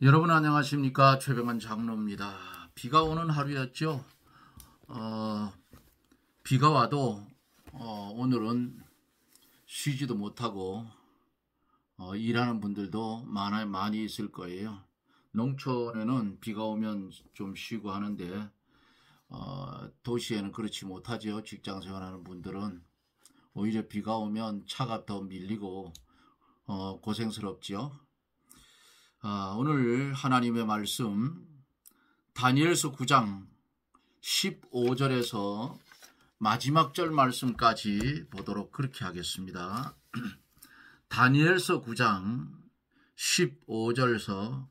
여러분 안녕하십니까? 최병환 장로입니다. 비가 오는 하루였죠. 비가 와도 오늘은 쉬지도 못하고 일하는 분들도 많이 있을 거예요. 농촌에는 비가 오면 좀 쉬고 하는데 도시에는 그렇지 못하죠. 직장 생활하는 분들은 오히려 비가 오면 차가 더 밀리고 고생스럽죠. 오늘 하나님의 말씀 다니엘서 9장 15절에서 마지막 절 말씀까지 보도록 그렇게 하겠습니다. 다니엘서 9장 15절에서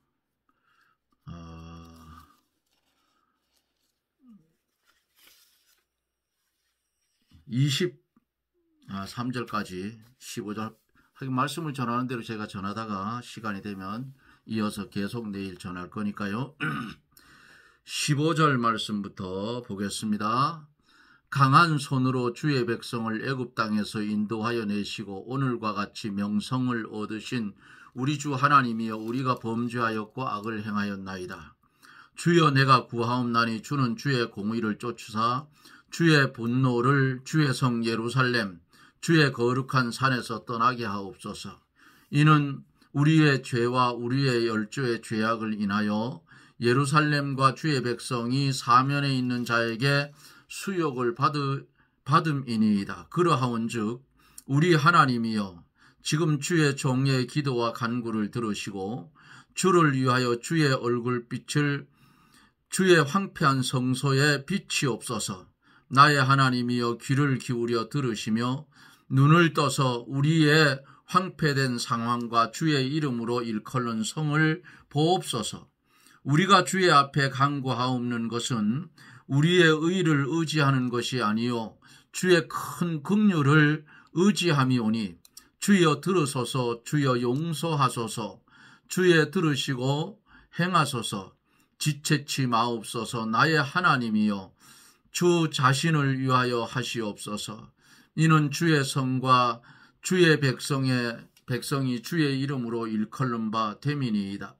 23절까지 15절 말씀을 전하는 대로 제가 전하다가 시간이 되면 이어서 계속 내일 전할 거니까요. 15절 말씀부터 보겠습니다. 강한 손으로 주의 백성을 애굽 땅에서 인도하여 내시고 오늘과 같이 명성을 얻으신 우리 주 하나님이여, 우리가 범죄하였고 악을 행하였나이다. 주여, 내가 구하옵나니 주는 주의 공의를 쫓으사 주의 분노를 주의 성 예루살렘 주의 거룩한 산에서 떠나게 하옵소서. 이는 우리의 죄와 우리의 열조의 죄악을 인하여 예루살렘과 주의 백성이 사면에 있는 자에게 수욕을 받음이니이다. 그러하온즉 우리 하나님이여, 지금 주의 종의 기도와 간구를 들으시고 주를 위하여 주의 얼굴빛을 주의 황폐한 성소에 비치옵소서. 나의 하나님이여, 귀를 기울여 들으시며 눈을 떠서 우리의 황폐된 상황과 주의 이름으로 일컬는 성을 보옵소서. 우리가 주의 앞에 간구하옵는 것은 우리의 의를 의지하는 것이 아니요 주의 큰 긍휼을 의지함이오니, 주여 들으소서. 주여 용서하소서. 주여 들으시고 행하소서. 지체치 마옵소서. 나의 하나님이여, 주 자신을 위하여 하시옵소서. 이는 주의 성과 주의 백성이 주의 이름으로 일컬는 바 됨이니이다.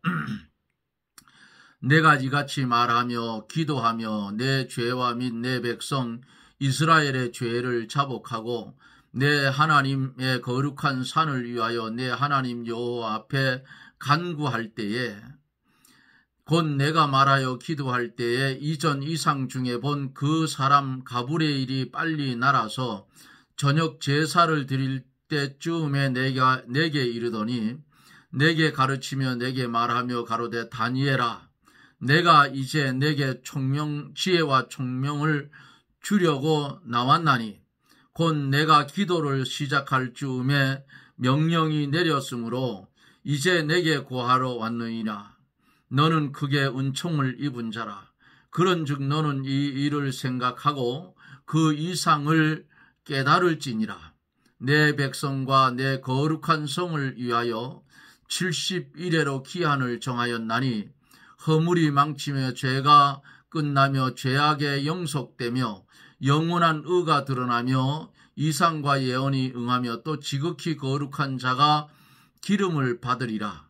내가 이같이 말하며 기도하며 내 죄와 및 내 백성 이스라엘의 죄를 자복하고 내 하나님의 거룩한 산을 위하여 내 하나님 여호와 앞에 간구할 때에, 곧 내가 말하여 기도할 때에 이전 이상 중에 본 그 사람 가브리엘이 빨리 날아서 저녁 제사를 드릴 때쯤에 내게 이르더니, 내게 가르치며 내게 말하며 가로되, 다니엘아, 내가 이제 내게 지혜와 총명을 주려고 나왔나니, 곧 내가 기도를 시작할 즈음에 명령이 내렸으므로 이제 내게 구하러 왔느니라. 너는 크게 은총을 입은 자라. 그런즉 너는 이 일을 생각하고 그 이상을 깨달을지니라. 내 백성과 내 거룩한 성을 위하여 70일에로 기한을 정하였나니, 허물이 망치며 죄가 끝나며 죄악에 영속되며 영원한 의가 드러나며 이상과 예언이 응하며 또 지극히 거룩한 자가 기름을 받으리라.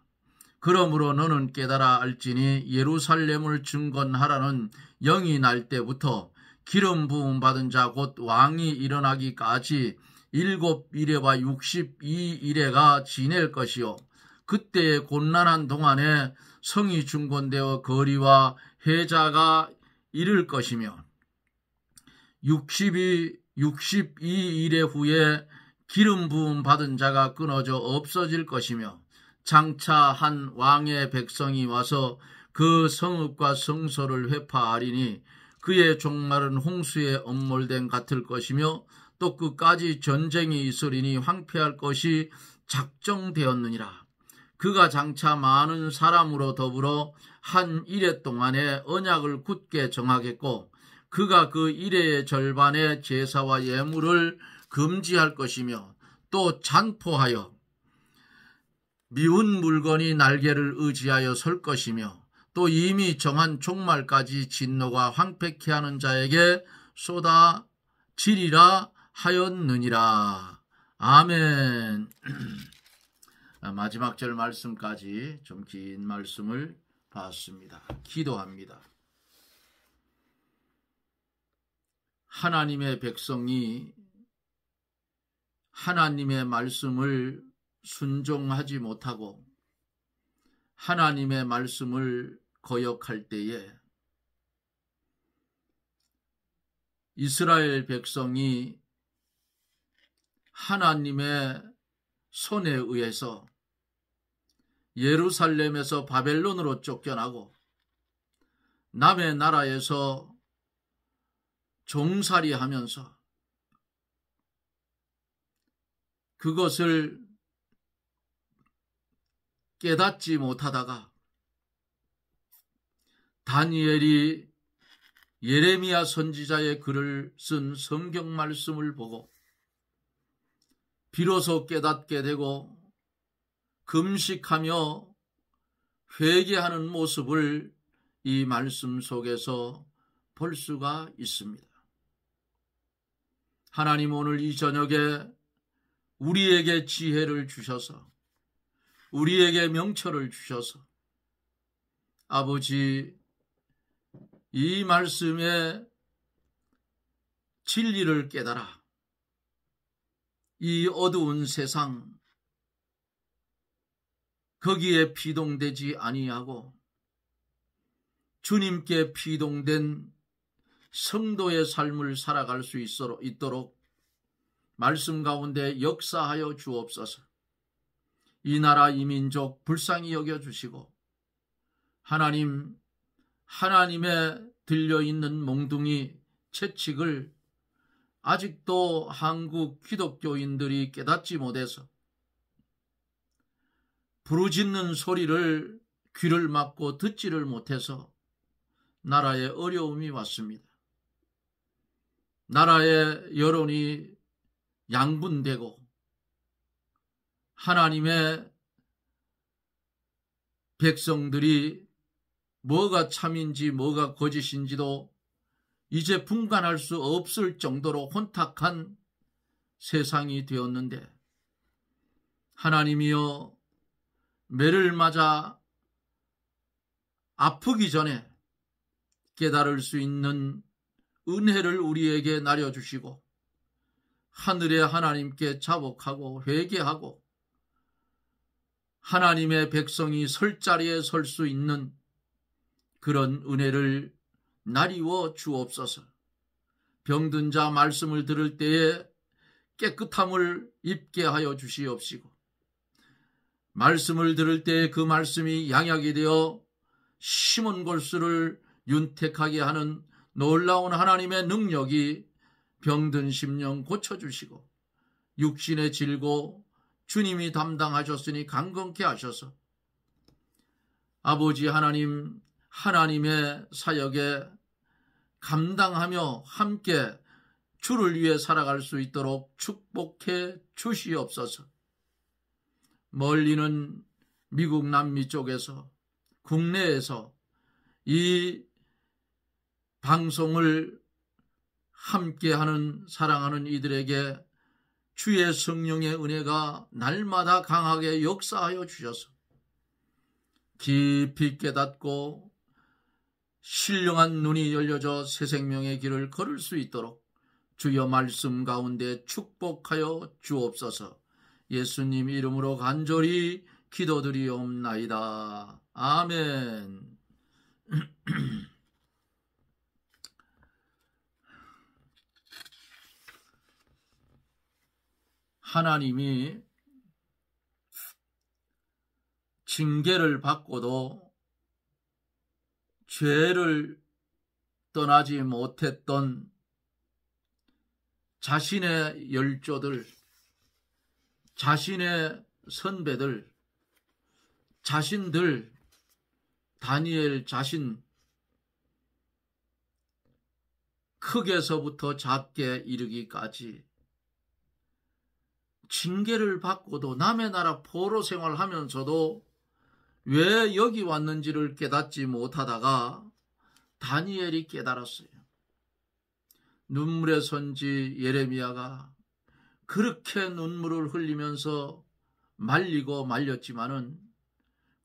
그러므로 너는 깨달아 알지니 예루살렘을 증건하라는 영이 날 때부터 기름 부음 받은 자 곧 왕이 일어나기까지 7일에와 62일에가 지낼 것이요, 그때의 곤란한 동안에 성이 중건되어 거리와 해자가 이를 것이며 62일의 후에 기름 부음 받은 자가 끊어져 없어질 것이며, 장차 한 왕의 백성이 와서 그 성읍과 성소를 회파하리니 그의 종말은 홍수에 엄몰된 같을 것이며 또 끝까지 전쟁이 있으리니 황폐할 것이 작정되었느니라. 그가 장차 많은 사람으로 더불어 한 이레 동안에 언약을 굳게 정하겠고, 그가 그 이레의 절반의 제사와 예물을 금지할 것이며, 또 잔포하여 미운 물건이 날개를 의지하여 설 것이며, 또 이미 정한 종말까지 진노가 황폐케 하는 자에게 쏟아지리라 하였느니라. 아멘. 마지막 절 말씀까지 좀 긴 말씀을 받습니다. 기도합니다. 하나님의 백성이 하나님의 말씀을 순종하지 못하고 하나님의 말씀을 거역할 때에 이스라엘 백성이 하나님의 손에 의해서 예루살렘에서 바벨론으로 쫓겨나고 남의 나라에서 종살이하면서 그것을 깨닫지 못하다가 다니엘이 예레미야 선지자의 글을 쓴 성경 말씀을 보고 비로소 깨닫게 되고 금식하며 회개하는 모습을 이 말씀 속에서 볼 수가 있습니다. 하나님 오늘 이 저녁에 우리에게 지혜를 주셔서 우리에게 명철을 주셔서 아버지 이 말씀의 진리를 깨달아 이 어두운 세상 거기에 피동되지 아니하고 주님께 피동된 성도의 삶을 살아갈 수 있도록 말씀 가운데 역사하여 주옵소서. 이 나라 이 민족 불쌍히 여겨주시고 하나님의 들려있는 몽둥이 채찍을 아직도 한국 기독교인들이 깨닫지 못해서 부르짖는 소리를 귀를 막고 듣지를 못해서 나라에 어려움이 왔습니다. 나라의 여론이 양분되고 하나님의 백성들이 뭐가 참인지 뭐가 거짓인지도 이제 분간할 수 없을 정도로 혼탁한 세상이 되었는데 하나님이여 매를 맞아 아프기 전에 깨달을 수 있는 은혜를 우리에게 나려주시고 하늘의 하나님께 자복하고 회개하고 하나님의 백성이 설 자리에 설 수 있는 그런 은혜를 나리워 주옵소서. 병든 자 말씀을 들을 때에 깨끗함을 입게 하여 주시옵시고 말씀을 들을 때에 그 말씀이 양약이 되어 심은 골수를 윤택하게 하는 놀라운 하나님의 능력이 병든 심령 고쳐주시고 육신의 질고 주님이 담당하셨으니 강건케 하셔서 아버지 하나님 하나님의 사역에 감당하며 함께 주를 위해 살아갈 수 있도록 축복해 주시옵소서. 멀리는 미국 남미 쪽에서 국내에서 이 방송을 함께하는 사랑하는 이들에게 주의 성령의 은혜가 날마다 강하게 역사하여 주셔서 깊이 깨닫고 신령한 눈이 열려져 새 생명의 길을 걸을 수 있도록 주여 말씀 가운데 축복하여 주옵소서. 예수님 이름으로 간절히 기도드리옵나이다. 아멘. 하나님이 징계를 받고도 죄를 떠나지 못했던 자신의 열조들, 자신의 선배들, 자신들, 다니엘 자신, 크게서부터 작게 이르기까지 징계를 받고도 남의 나라 포로 생활하면서도 왜 여기 왔는지를 깨닫지 못하다가 다니엘이 깨달았어요. 눈물의 선지 예레미야가 그렇게 눈물을 흘리면서 말리고 말렸지만은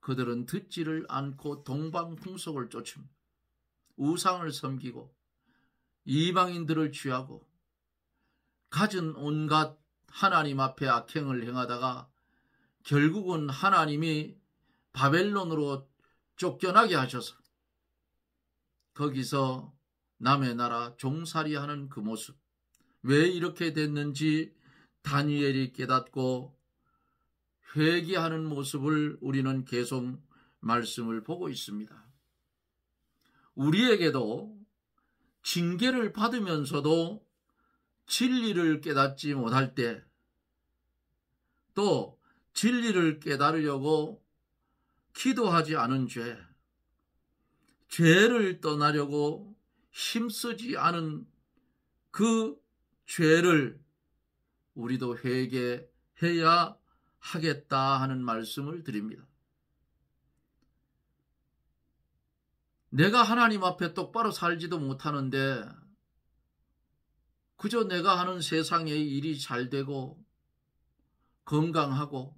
그들은 듣지를 않고 동방풍속을 쫓습니다. 우상을 섬기고 이방인들을 취하고 갖은 온갖 하나님 앞에 악행을 행하다가 결국은 하나님이 바벨론으로 쫓겨나게 하셔서 거기서 남의 나라 종살이하는 그 모습, 왜 이렇게 됐는지 다니엘이 깨닫고 회개하는 모습을 우리는 계속 말씀을 보고 있습니다. 우리에게도 징계를 받으면서도 진리를 깨닫지 못할 때, 또 진리를 깨달으려고 기도하지 않은 죄, 죄를 떠나려고 힘쓰지 않은 그 죄를 우리도 회개해야 하겠다 하는 말씀을 드립니다. 내가 하나님 앞에 똑바로 살지도 못하는데 그저 내가 하는 세상의 일이 잘 되고 건강하고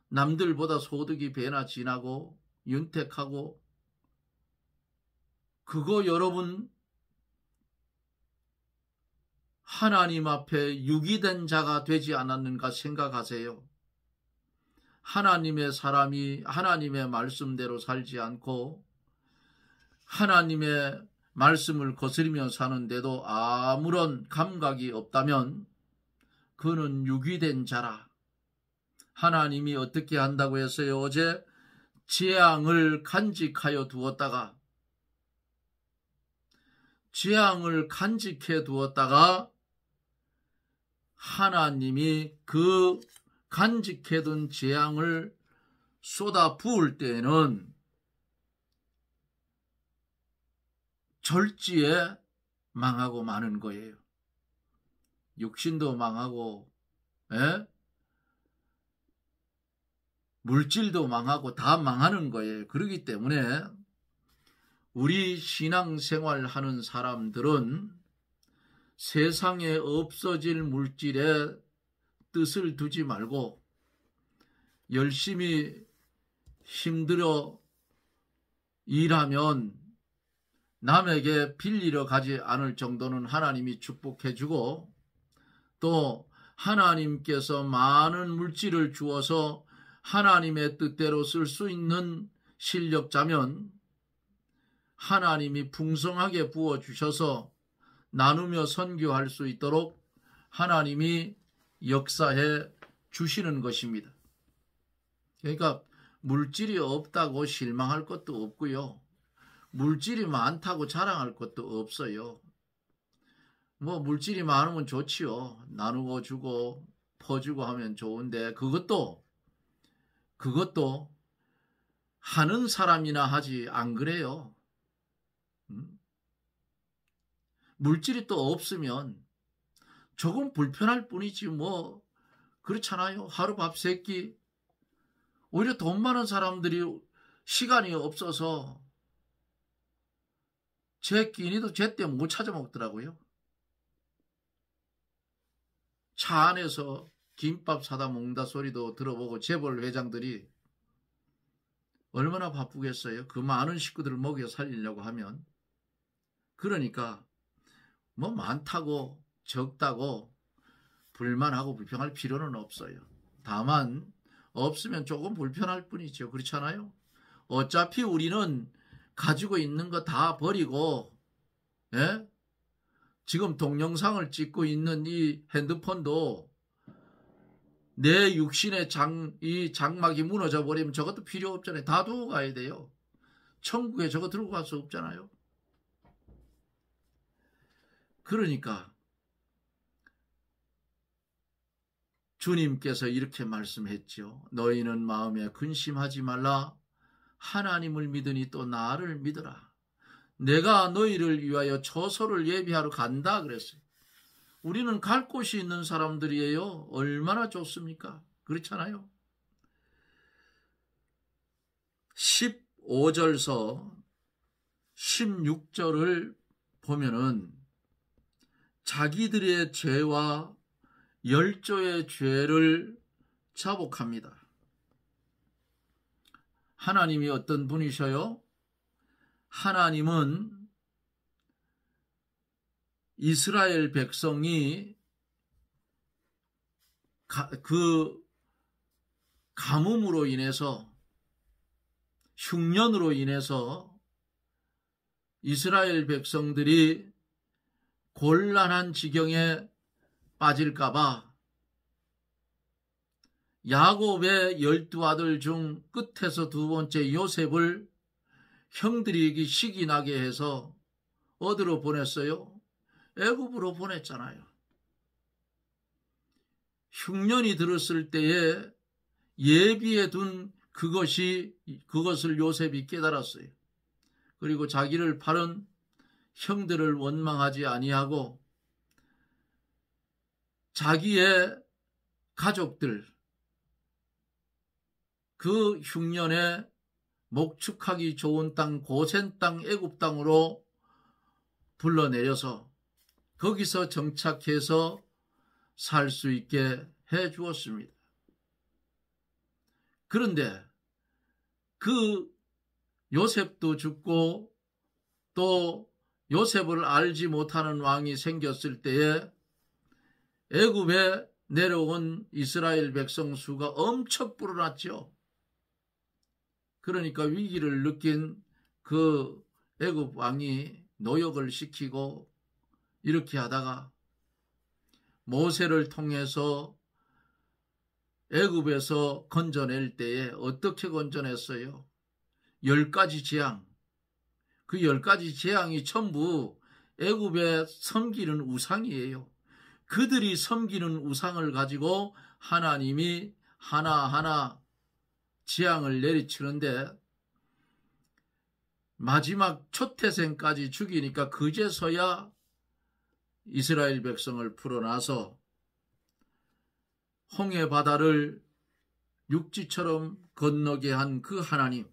남들보다 소득이 배나 진하고 윤택하고, 그거 여러분 하나님 앞에 유기된 자가 되지 않았는가 생각하세요? 하나님의 사람이 하나님의 말씀대로 살지 않고 하나님의 말씀을 거스리며 사는데도 아무런 감각이 없다면 그는 유기된 자라. 하나님이 어떻게 한다고 했어요? 어제 재앙을 간직하여 두었다가 하나님이 그 간직해둔 재앙을 쏟아 부을 때에는 절지에 망하고 마는 거예요. 육신도 망하고, 물질도 망하고 다 망하는 거예요. 그렇기 때문에 우리 신앙생활 하는 사람들은 세상에 없어질 물질에 뜻을 두지 말고 열심히 힘들어 일하면 남에게 빌리러 가지 않을 정도는 하나님이 축복해 주고, 또 하나님께서 많은 물질을 주어서 하나님의 뜻대로 쓸 수 있는 실력자면 하나님이 풍성하게 부어주셔서 나누며 선교할 수 있도록 하나님이 역사해 주시는 것입니다. 그러니까 물질이 없다고 실망할 것도 없고요. 물질이 많다고 자랑할 것도 없어요. 물질이 많으면 좋지요. 나누고 주고 퍼주고 하면 좋은데 그것도 하는 사람이나 하지 안 그래요. 물질이 또 없으면 조금 불편할 뿐이지 그렇잖아요. 하루 밥 3끼. 오히려 돈 많은 사람들이 시간이 없어서 제 끼니도 제때 못 찾아 먹더라고요. 차 안에서 김밥 사다 먹는다 소리도 들어보고 재벌 회장들이 얼마나 바쁘겠어요. 그 많은 식구들을 먹여 살리려고 하면. 그러니까 많다고 적다고 불만하고 불평할 필요는 없어요. 다만 없으면 조금 불편할 뿐이죠. 그렇잖아요. 어차피 우리는 가지고 있는 거 다 버리고, 지금 동영상을 찍고 있는 이 핸드폰도 내 육신의 이 장막이 무너져 버리면 저것도 필요 없잖아요. 다 두고 가야 돼요. 천국에 저거 들고 갈 수 없잖아요. 그러니까 주님께서 이렇게 말씀했죠. 너희는 마음에 근심하지 말라. 하나님을 믿으니 또 나를 믿으라. 내가 너희를 위하여 처소를 예비하러 간다 그랬어요. 우리는 갈 곳이 있는 사람들이에요. 얼마나 좋습니까? 그렇잖아요. 15절서 16절을 보면은 자기들의 죄와 열조의 죄를 자복합니다. 하나님이 어떤 분이셔요? 하나님은 이스라엘 백성이 그 가뭄으로 인해서, 흉년으로 인해서 이스라엘 백성들이 곤란한 지경에 빠질까봐 야곱의 12아들 중 끝에서 두 번째 요셉을 형들이 식이 나게 해서 어디로 보냈어요? 애굽으로 보냈잖아요. 흉년이 들었을 때에 예비해 둔 그것을 요셉이 깨달았어요. 그리고 자기를 팔은 형들을 원망하지 아니하고 자기의 가족들, 그 흉년에 목축하기 좋은 땅, 고센 땅, 애굽 땅으로 불러내려서 거기서 정착해서 살 수 있게 해 주었습니다. 그런데 그 요셉도 죽고 또 요셉을 알지 못하는 왕이 생겼을 때에 애굽에 내려온 이스라엘 백성 수가 엄청 불어났죠. 그러니까 위기를 느낀 그 애굽 왕이 노역을 시키고 이렇게 하다가 모세를 통해서 애굽에서 건져낼 때에 어떻게 건져냈어요? 10가지 재앙. 그 10가지 재앙이 전부 애굽에 섬기는 우상이에요. 그들이 섬기는 우상을 가지고 하나님이 하나하나 재앙을 내리치는데 마지막 초태생까지 죽이니까 그제서야 이스라엘 백성을 풀어놔서 홍해 바다를 육지처럼 건너게 한 그 하나님,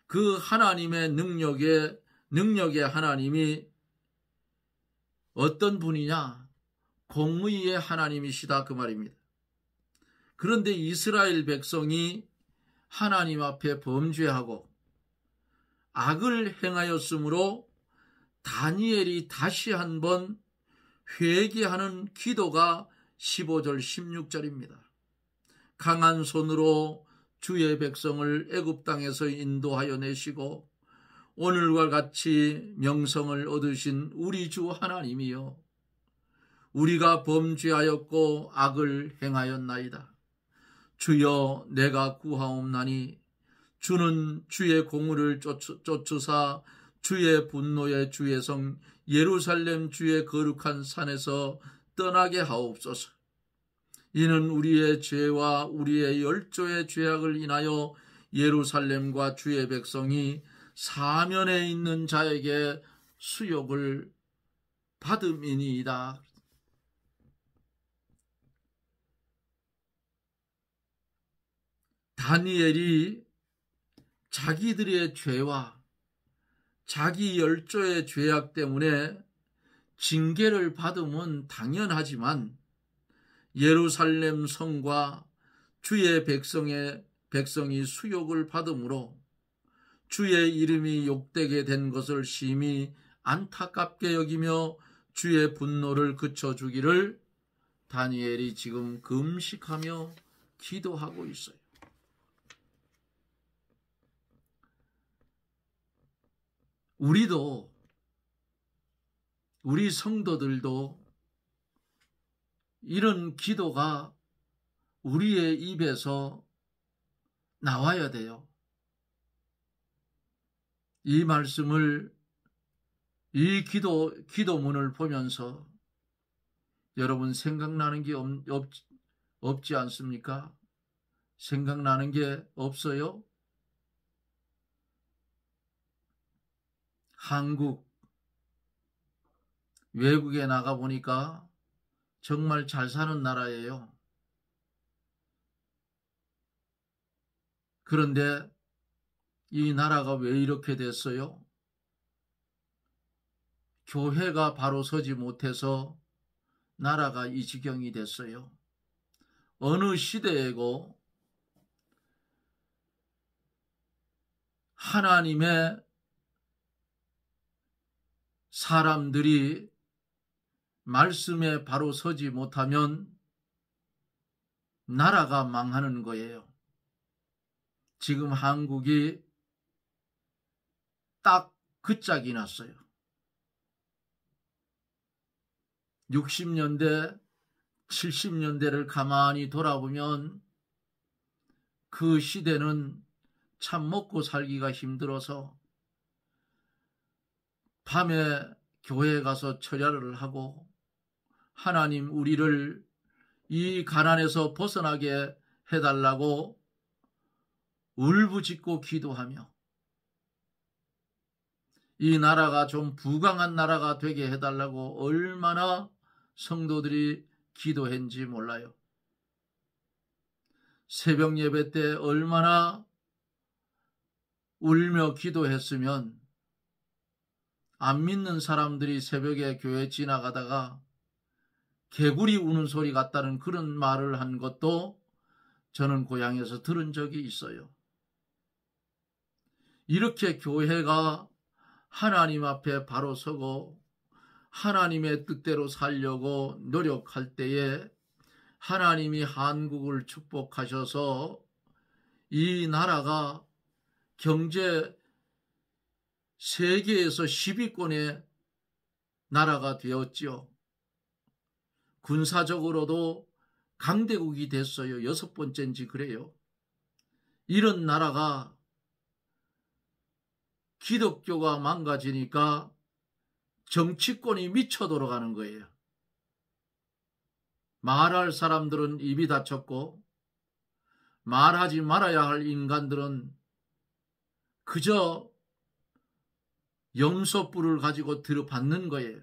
그 하나님의 능력의 하나님이 어떤 분이냐? 공의의 하나님이시다 그 말입니다. 그런데 이스라엘 백성이 하나님 앞에 범죄하고 악을 행하였으므로 다니엘이 다시 한번 회개하는 기도가 15절 16절입니다. 강한 손으로 주의 백성을 애굽 땅에서 인도하여 내시고 오늘과 같이 명성을 얻으신 우리 주 하나님이여, 우리가 범죄하였고 악을 행하였나이다. 주여 내가 구하옵나니 주는 주의 공의를 쫓으사 주의 분노의 주의 성 예루살렘 주의 거룩한 산에서 떠나게 하옵소서. 이는 우리의 죄와 우리의 열조의 죄악을 인하여 예루살렘과 주의 백성이 사면에 있는 자에게 수욕을 받음이니이다. 다니엘이 자기들의 죄와 자기 열조의 죄악 때문에 징계를 받으면 당연하지만 예루살렘 성과 주의 백성이 수욕을 받음으로 주의 이름이 욕되게 된 것을 심히 안타깝게 여기며 주의 분노를 그쳐주기를 다니엘이 지금 금식하며 기도하고 있어요. 우리도, 우리 성도들도 이런 기도가 우리의 입에서 나와야 돼요. 이 말씀을, 이 기도문을 보면서 여러분 생각나는 게 없지 않습니까? 생각나는 게 없어요? 한국, 외국에 나가보니까 정말 잘 사는 나라예요. 그런데 이 나라가 왜 이렇게 됐어요? 교회가 바로 서지 못해서 나라가 이 지경이 됐어요. 어느 시대이고 하나님의 사람들이 말씀에 바로 서지 못하면 나라가 망하는 거예요. 지금 한국이 딱 그 짝이 났어요. 60년대, 70년대를 가만히 돌아보면 그 시대는 참 먹고 살기가 힘들어서 밤에 교회에 가서 철야를 하고 하나님 우리를 이 가난에서 벗어나게 해달라고 울부짖고 기도하며 이 나라가 좀 부강한 나라가 되게 해달라고 얼마나 성도들이 기도했는지 몰라요. 새벽 예배 때 얼마나 울며 기도했으면 안 믿는 사람들이 새벽에 교회 지나가다가 개구리 우는 소리 같다는 그런 말을 한 것도 저는 고향에서 들은 적이 있어요. 이렇게 교회가 하나님 앞에 바로 서고 하나님의 뜻대로 살려고 노력할 때에 하나님이 한국을 축복하셔서 이 나라가 경제 세계에서 10위권의 나라가 되었지요. 군사적으로도 강대국이 됐어요. 6번째인지 그래요. 이런 나라가 기독교가 망가지니까 정치권이 미쳐 돌아가는 거예요. 말할 사람들은 입이 닫혔고 말하지 말아야 할 인간들은 그저 염소뿔을 가지고 들어받는 거예요.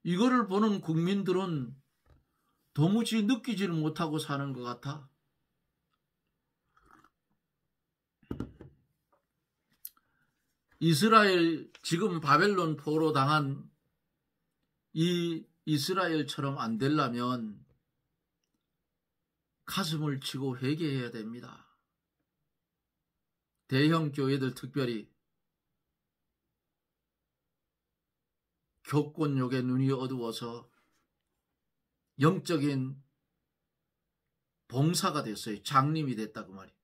이거를 보는 국민들은 도무지 느끼지를 못하고 사는 것 같아. 이스라엘, 지금 바벨론 포로 당한 이 이스라엘처럼 안 되려면 가슴을 치고 회개해야 됩니다. 대형 교회들 특별히 교권욕에 눈이 어두워서 영적인 봉사가 됐어요. 장님이 됐다 그 말이에요.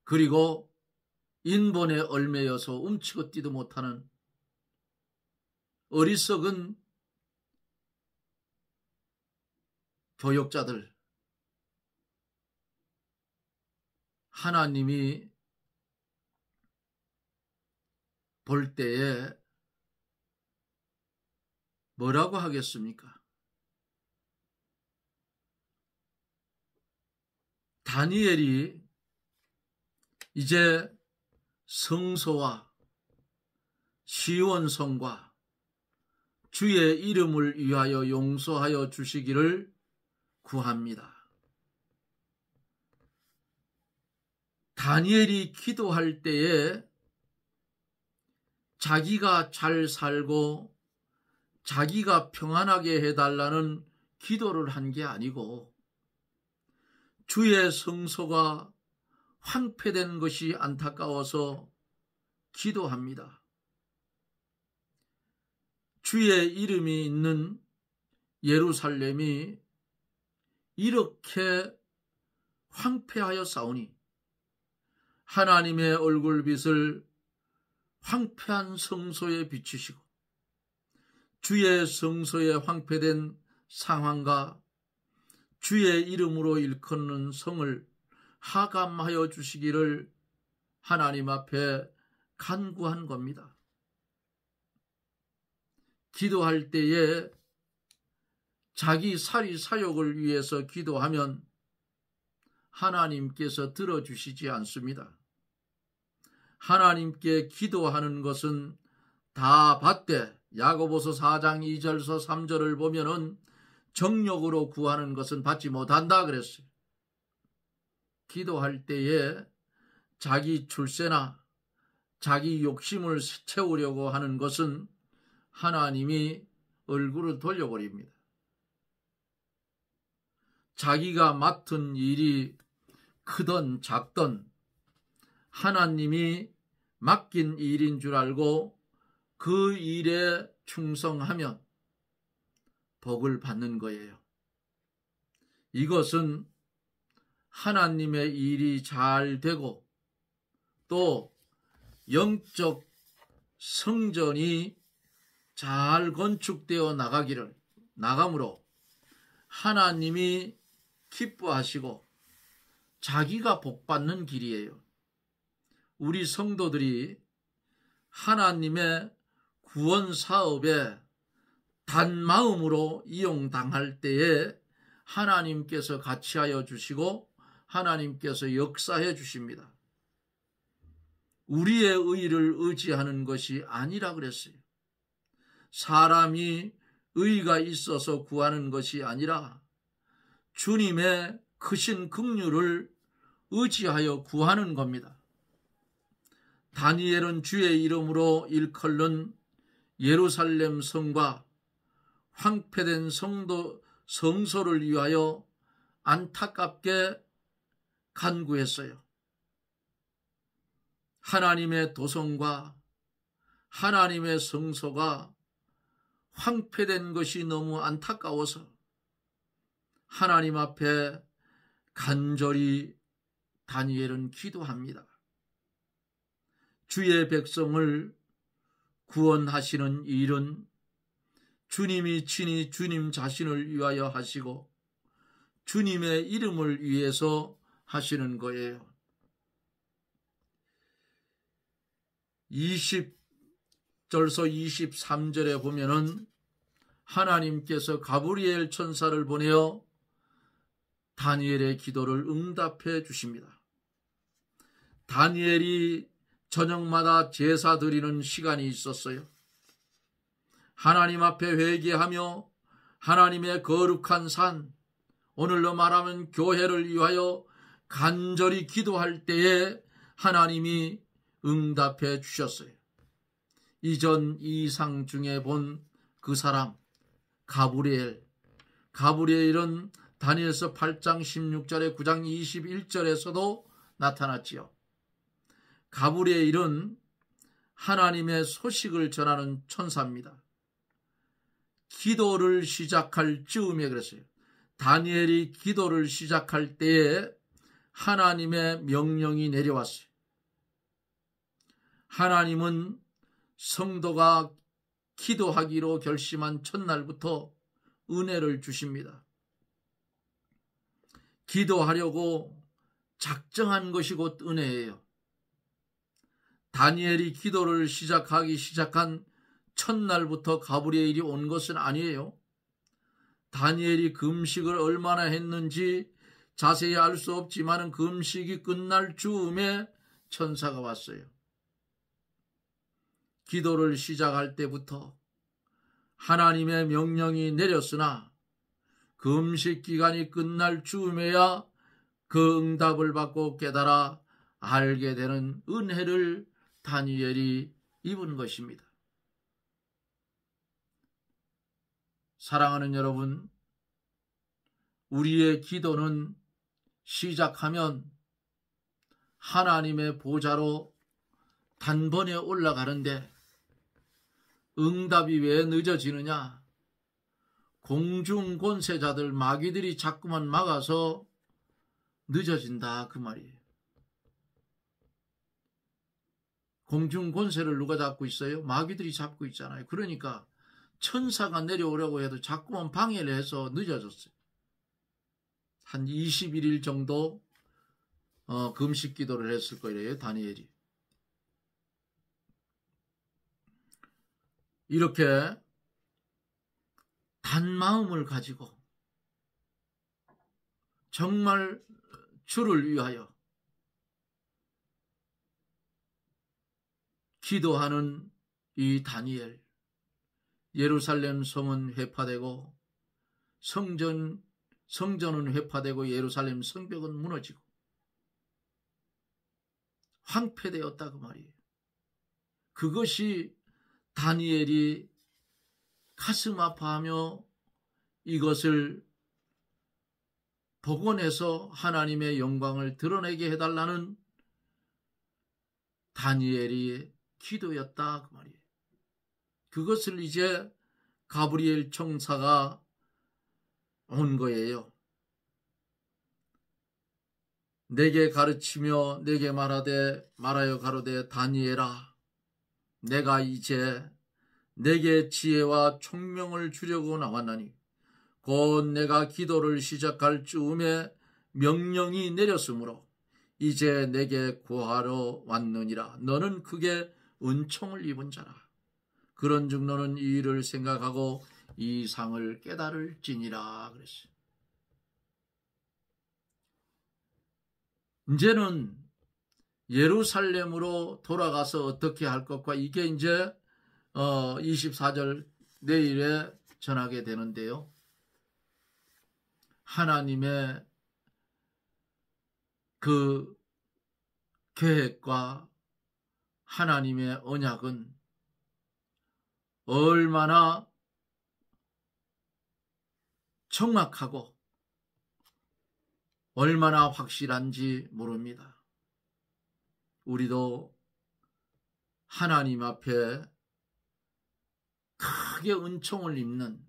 그리고 인본에 얽매여서 움치고 뛰도 못하는 어리석은 교역자들, 하나님이 볼 때에 뭐라고 하겠습니까? 다니엘이 이제 성소와 시온성과 주의 이름을 위하여 용서하여 주시기를 구합니다. 다니엘이 기도할 때에 자기가 잘 살고 자기가 평안하게 해달라는 기도를 한 게 아니고 주의 성소가 황폐된 것이 안타까워서 기도합니다. 주의 이름이 있는 예루살렘이 이렇게 황폐하여 싸우니 하나님의 얼굴빛을 황폐한 성소에 비추시고 주의 성소의 황폐된 상황과 주의 이름으로 일컫는 성을 하감하여 주시기를 하나님 앞에 간구한 겁니다. 기도할 때에 자기 사리 사욕을 위해서 기도하면 하나님께서 들어주시지 않습니다. 하나님께 기도하는 것은 다 받되 야고보서 4장 2절서 3절을 보면은 정욕으로 구하는 것은 받지 못한다 그랬어요. 기도할 때에 자기 출세나 자기 욕심을 채우려고 하는 것은 하나님이 얼굴을 돌려버립니다. 자기가 맡은 일이 크든 작든 하나님이 맡긴 일인 줄 알고 그 일에 충성하면 복을 받는 거예요. 이것은 하나님의 일이 잘 되고 또 영적 성전이 잘 건축되어 나가므로 하나님이 기뻐하시고 자기가 복받는 길이에요. 우리 성도들이 하나님의 구원 사업에 단마음으로 이용당할 때에 하나님께서 같이하여 주시고 하나님께서 역사해 주십니다. 우리의 의를 의지하는 것이 아니라 그랬어요. 사람이 의가 있어서 구하는 것이 아니라 주님의 크신 긍휼을 의지하여 구하는 겁니다. 다니엘은 주의 이름으로 일컬는 예루살렘 성과 황폐된 성소를 위하여 안타깝게 간구했어요. 하나님의 도성과 하나님의 성소가 황폐된 것이 너무 안타까워서 하나님 앞에 간절히 다니엘은 기도합니다. 주의 백성을 구원하시는 일은 주님이 친히 주님 자신을 위하여 하시고 주님의 이름을 위해서 하시는 거예요. 20절서 23절에 보면은 하나님께서 가브리엘 천사를 보내어 다니엘의 기도를 응답해 주십니다. 다니엘이 저녁마다 제사 드리는 시간이 있었어요. 하나님 앞에 회개하며 하나님의 거룩한 산, 오늘로 말하면 교회를 위하여 간절히 기도할 때에 하나님이 응답해 주셨어요. 이전 이상 중에 본 그 사람 가브리엘은 다니엘서 8장 16절에 9장 21절에서도 나타났지요. 가브리엘은 하나님의 소식을 전하는 천사입니다. 기도를 시작할 즈음에 그랬어요. 다니엘이 기도를 시작할 때에 하나님의 명령이 내려왔어요. 하나님은 성도가 기도하기로 결심한 첫날부터 은혜를 주십니다. 기도하려고 작정한 것이 곧 은혜예요. 다니엘이 기도를 시작한 첫날부터 가브리엘이 온 것은 아니에요. 다니엘이 금식을 얼마나 했는지 자세히 알 수 없지만 금식이 끝날 즈음에 천사가 왔어요. 기도를 시작할 때부터 하나님의 명령이 내렸으나 금식 기간이 끝날 즈음에야 그 응답을 받고 깨달아 알게 되는 은혜를 다니엘이 입은 것입니다. 사랑하는 여러분, 우리의 기도는 시작하면 하나님의 보좌로 단번에 올라가는데 응답이 왜 늦어지느냐? 공중 권세자들 마귀들이 자꾸만 막아서 늦어진다 그 말이에요. 공중 권세를 누가 잡고 있어요? 마귀들이 잡고 있잖아요. 그러니까 천사가 내려오려고 해도 자꾸만 방해를 해서 늦어졌어요. 한 21일 정도 금식 기도를 했을 거예요, 다니엘이. 이렇게 단마음을 가지고 정말 주를 위하여 기도하는 이 다니엘, 예루살렘 성은 회파되고 성전은 회파되고 예루살렘 성벽은 무너지고 황폐되었다 그 말이에요. 그것이 다니엘이 가슴 아파하며 이것을 복원해서 하나님의 영광을 드러내게 해달라는 다니엘이 기도였다 그 말이에요. 그것을 이제 가브리엘 총사가 온 거예요. 내게 가르치며 내게 말하여 가로되 다니엘아, 내가 이제 내게 지혜와 총명을 주려고 나왔나니 곧 내가 기도를 시작할 즈음에 명령이 내렸으므로 이제 내게 구하러 왔느니라. 너는 크게 은총을 입은 자라. 그런즉 너는 이 일을 생각하고 이 상을 깨달을지니라 그랬어요. 이제는 예루살렘으로 돌아가서 어떻게 할 것과 이게 이제 24절 내일에 전하게 되는데요. 하나님의 그 계획과 하나님의 언약은 얼마나 정확하고 얼마나 확실한지 모릅니다. 우리도 하나님 앞에 크게 은총을 입는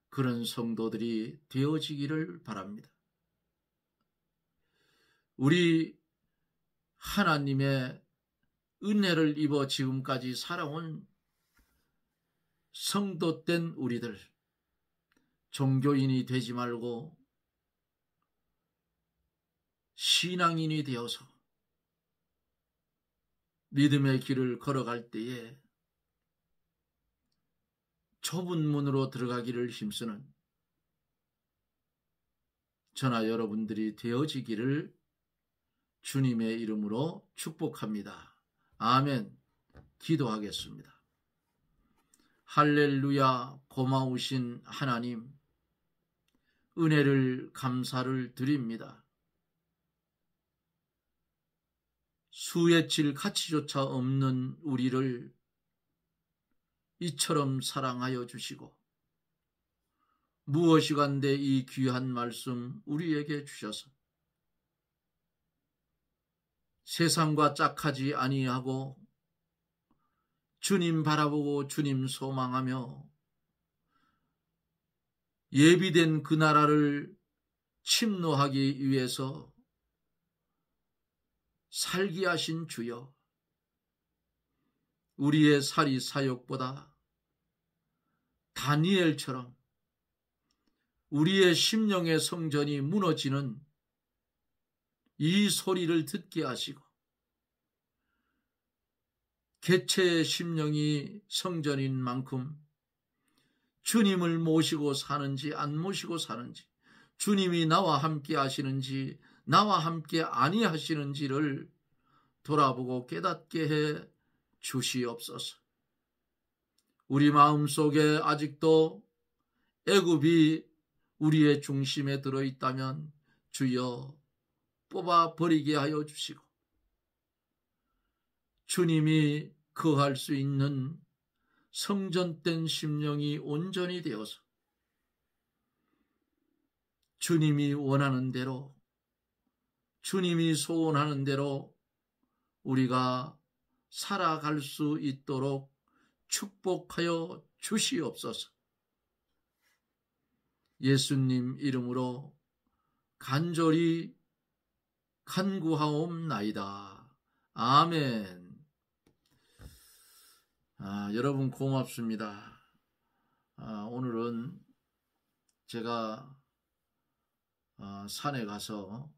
그런 성도들이 되어지기를 바랍니다. 우리 하나님의 은혜를 입어 지금까지 살아온 성도된 우리들, 종교인이 되지 말고 신앙인이 되어서 믿음의 길을 걸어갈 때에 좁은 문으로 들어가기를 힘쓰는 저나 여러분들이 되어지기를 주님의 이름으로 축복합니다. 아멘. 기도하겠습니다. 할렐루야. 고마우신 하나님, 은혜를 감사를 드립니다. 수에칠 가치조차 없는 우리를 이처럼 사랑하여 주시고 무엇이간데 이 귀한 말씀 우리에게 주셔서 세상과 짝하지 아니하고 주님 바라보고 주님 소망하며 예비된 그 나라를 침노하기 위해서 살게 하신 주여, 우리의 살이 사욕보다 다니엘처럼 우리의 심령의 성전이 무너지는 이 소리를 듣게 하시고 개체의 심령이 성전인 만큼 주님을 모시고 사는지 안 모시고 사는지, 주님이 나와 함께 하시는지 나와 함께 아니하시는지를 돌아보고 깨닫게 해 주시옵소서. 우리 마음속에 아직도 애굽이 우리의 중심에 들어있다면 주여 뽑아 버리게 하여 주시고 주님이 거할 수 있는 성전된 심령이 온전히 되어서 주님이 원하는 대로, 주님이 소원하는 대로 우리가 살아갈 수 있도록 축복하여 주시옵소서. 예수님 이름으로 간절히 간구하옵나이다. 아멘. 여러분 고맙습니다. 오늘은 제가 산에 가서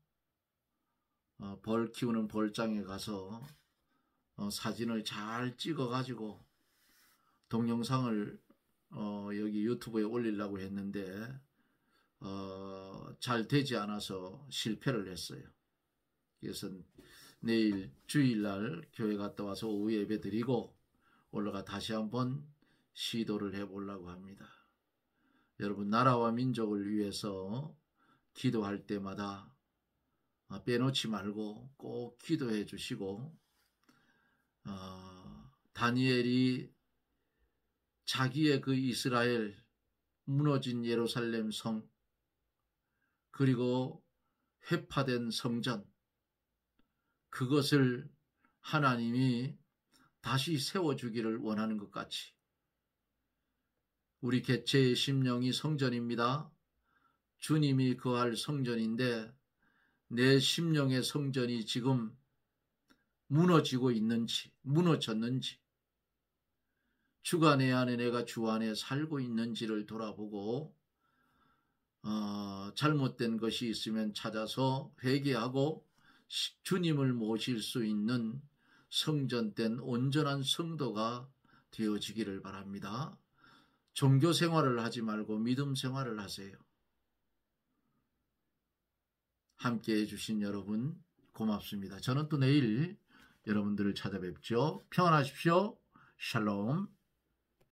벌 키우는 벌장에 가서 사진을 잘 찍어 가지고 동영상을 여기 유튜브에 올리려고 했는데 잘 되지 않아서 실패를 했어요. 그래서 내일 주일날 교회 갔다 와서 오후 예배 드리고 올라가 다시 한번 시도를 해보려고 합니다. 여러분, 나라와 민족을 위해서 기도할 때마다 빼놓지 말고 꼭 기도해 주시고, 다니엘이 자기의 그 이스라엘 무너진 예루살렘 성, 그리고 회파된 성전, 그것을 하나님이 다시 세워주기를 원하는 것 같이 우리 개체의 심령이 성전입니다. 주님이 거할 성전인데 내 심령의 성전이 지금 무너지고 있는지, 무너졌는지, 주가 내 안에 내가 주 안에 살고 있는지를 돌아보고 잘못된 것이 있으면 찾아서 회개하고 주님을 모실 수 있는 성전된 온전한 성도가 되어지기를 바랍니다. 종교 생활을 하지 말고 믿음 생활을 하세요. 함께해 주신 여러분 고맙습니다. 저는 또 내일 여러분들을 찾아뵙죠. 평안하십시오. 샬롬.